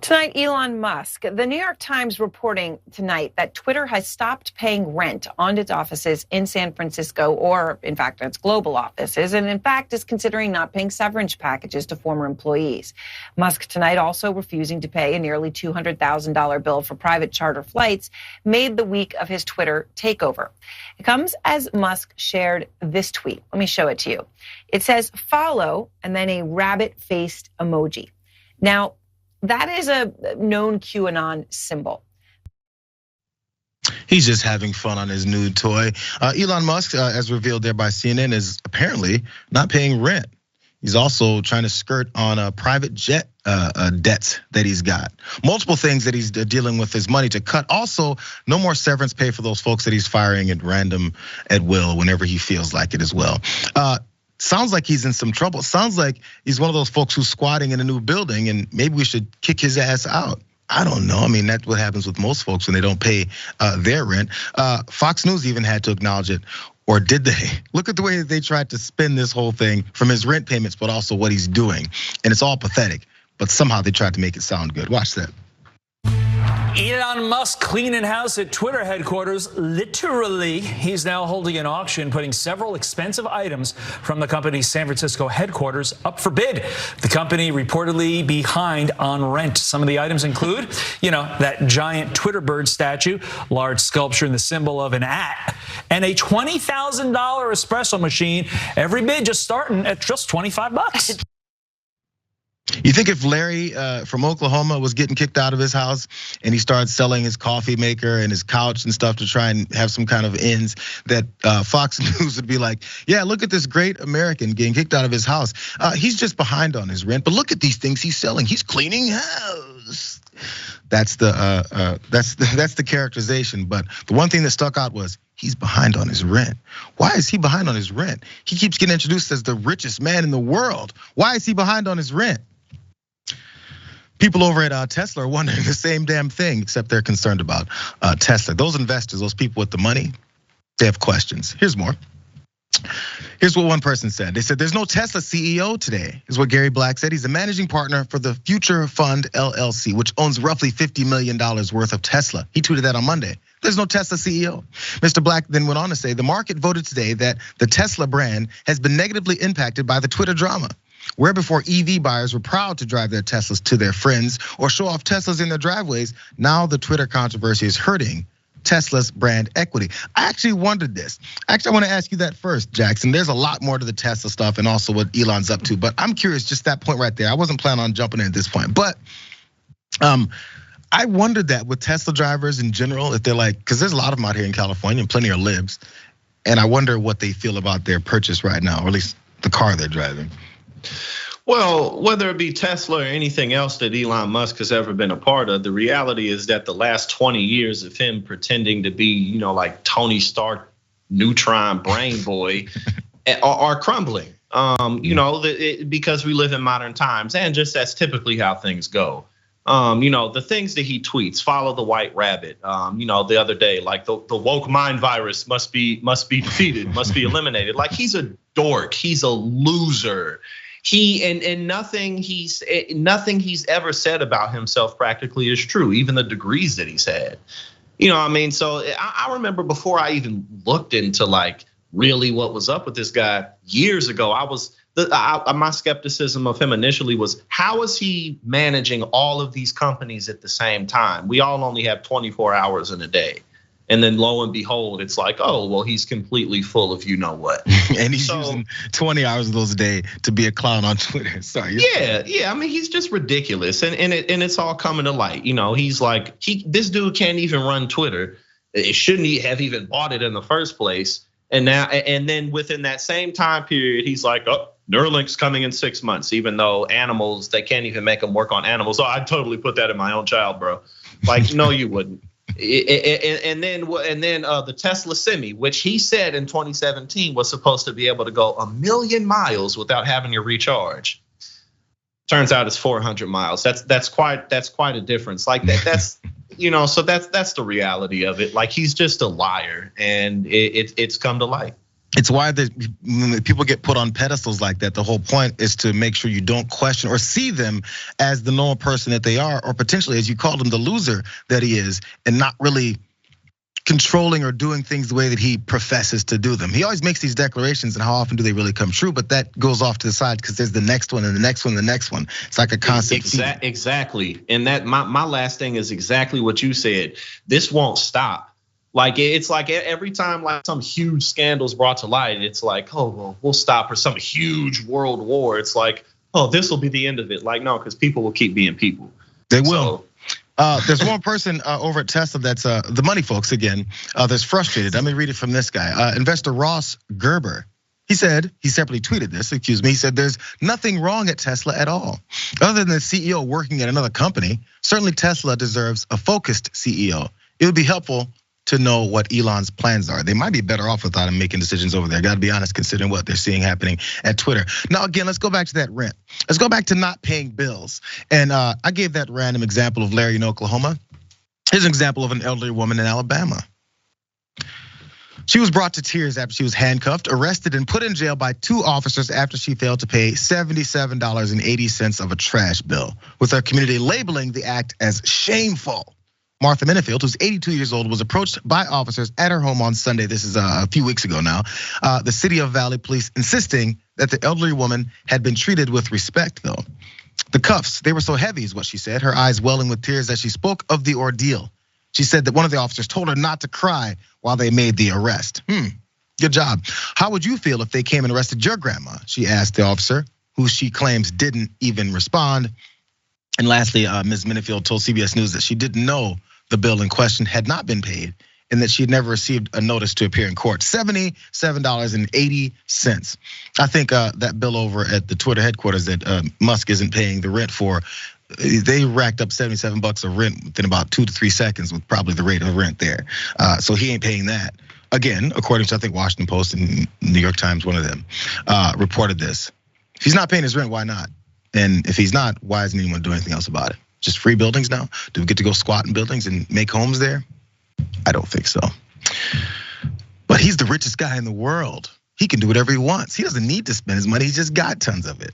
Tonight, Elon Musk. The New York Times reporting tonight that Twitter has stopped paying rent on its offices in San Francisco, or in fact, its global offices, and in fact is considering not paying severance packages to former employees. Musk tonight also refusing to pay a nearly $200,000 bill for private charter flights made the week of his Twitter takeover. It comes as Musk shared this tweet. Let me show it to you. It says, "Follow," and then a rabbit-faced emoji. Now, that is a known QAnon symbol. He's just having fun on his new toy. Elon Musk, as revealed there by CNN, is apparently not paying rent. He's also trying to skirt on a private jet debts that he's got. Multiple things that he's dealing with his money to cut. Also, no more severance pay for those folks that he's firing at random at will whenever he feels like it as well. Sounds like he's in some trouble. Sounds like he's one of those folks who's squatting in a new building and maybe we should kick his ass out. I don't know. I mean, that's what happens with most folks when they don't pay their rent. Fox News even had to acknowledge it. Or did they? Look at the way that they tried to spin this whole thing from his rent payments, but also what he's doing. And it's all pathetic, but somehow they tried to make it sound good. Watch that. Elon Musk cleaning house at Twitter headquarters, literally. He's now holding an auction, putting several expensive items from the company's San Francisco headquarters up for bid. The company reportedly behind on rent. Some of the items include, that giant Twitter bird statue, large sculpture in the symbol of an at, and a $20,000 espresso machine. Every bid just starting at just $25. You think if Larry from Oklahoma was getting kicked out of his house and he started selling his coffee maker and his couch and stuff to try and have some kind of ends, that Fox News would be like, yeah, look at this great American getting kicked out of his house. He's just behind on his rent, but look at these things he's selling. He's cleaning house. That's the characterization. But the one thing that stuck out was he's behind on his rent. Why is he behind on his rent? He keeps getting introduced as the richest man in the world. Why is he behind on his rent? People over at Tesla are wondering the same damn thing, except they're concerned about Tesla. Those investors, those people with the money, they have questions. Here's more. Here's what one person said. They said, there's no Tesla CEO today, is what Gary Black said. He's the managing partner for the Future Fund LLC, which owns roughly $50 million worth of Tesla. He tweeted that on Monday. There's no Tesla CEO. Mr. Black then went on to say, the market voted today that the Tesla brand has been negatively impacted by the Twitter drama. Where before EV buyers were proud to drive their Teslas to their friends or show off Teslas in their driveways, now the Twitter controversy is hurting Tesla's brand equity. I actually wondered this. Actually, I want to ask you that first, Jackson. There's a lot more to the Tesla stuff and also what Elon's up to, but I'm curious, just that point right there. I wasn't planning on jumping in at this point, but I wondered that with Tesla drivers in general, if they're like, because there's a lot of them out here in California and plenty are libs, and I wonder what they feel about their purchase right now, or at least the car they're driving. Well, whether it be Tesla or anything else that Elon Musk has ever been a part of, the reality is that the last 20 years of him pretending to be, like Tony Stark, neutron brain boy, are crumbling. Because we live in modern times, and just that's typically how things go. The things that he tweets, follow the white rabbit. The other day, like the woke mind virus must be defeated, must be eliminated. Like he's a dork, he's a loser. And nothing he's ever said about himself practically is true, even the degrees that he's had. So I remember before I even looked into like really what was up with this guy years ago, my skepticism of him initially was, how is he managing all of these companies at the same time? We all only have 24 hours in a day. And then lo and behold, it's like, oh, well, he's completely full of you know what. And he's using 20 hours of those a day to be a clown on Twitter. Sorry. Yeah. I mean, he's just ridiculous. And it's all coming to light. He's like, this dude can't even run Twitter. It shouldn't he have even bought it in the first place. And then within that same time period, he's like, oh, Neuralink's coming in 6 months, even though animals, they can't even make them work on animals. Oh, I'd totally put that in my own child, bro. Like, no, you wouldn't. And then the Tesla Semi, which he said in 2017 was supposed to be able to go 1,000,000 miles without having to recharge. Turns out it's 400 miles. That's quite a difference. Like that's so that's the reality of it. Like he's just a liar, and it's come to light. It's why when people get put on pedestals like that, the whole point is to make sure you don't question or see them as the normal person that they are, or potentially, as you called him, the loser that he is, and not really controlling or doing things the way that he professes to do them. He always makes these declarations, and how often do they really come true? But that goes off to the side because there's the next one and the next one and the next one. It's like a constant. Exactly. And that my last thing is exactly what you said. This won't stop. Like, it's like every time like some huge scandal is brought to light, it's like, oh, well, we'll stop, or some huge world war. It's like, oh, this will be the end of it. Like, no, because people will keep being people. They will. There's one person over at Tesla that's the money folks again, that's frustrated. Let me read it from this guy. Investor Ross Gerber. He separately tweeted this, he said, there's nothing wrong at Tesla at all. Other than the CEO working at another company, certainly Tesla deserves a focused CEO. It would be helpful to know what Elon's plans are. They might be better off without him making decisions over there. Gotta be honest, considering what they're seeing happening at Twitter. Now, again, let's go back to that rent. Let's go back to not paying bills. And I gave that random example of Larry in Oklahoma. Here's an example of an elderly woman in Alabama. She was brought to tears after she was handcuffed, arrested, and put in jail by 2 officers after she failed to pay $77.80 of a trash bill, with her community labeling the act as shameful. Martha Minifield, who's 82 years old, was approached by officers at her home on Sunday. This is a few weeks ago now. The City of Valley Police insisting that the elderly woman had been treated with respect, though. The cuffs, they were so heavy, is what she said, her eyes welling with tears as she spoke of the ordeal. She said that one of the officers told her not to cry while they made the arrest. Good job. How would you feel if they came and arrested your grandma? She asked the officer, who she claims didn't even respond. And lastly, Ms. Minifield told CBS News that she didn't know the bill in question had not been paid, and that she had never received a notice to appear in court. $77.80. I think that bill over at the Twitter headquarters that Musk isn't paying the rent for, they racked up $77 of rent within about 2 to 3 seconds with probably the rate of rent there. So he ain't paying that. Again, according to I think Washington Post and New York Times, one of them reported this. If he's not paying his rent, why not? And if he's not, why isn't anyone doing anything else about it? Just free buildings now? Do we get to go squat in buildings and make homes there? I don't think so. But he's the richest guy in the world. He can do whatever he wants. He doesn't need to spend his money, he's just got tons of it.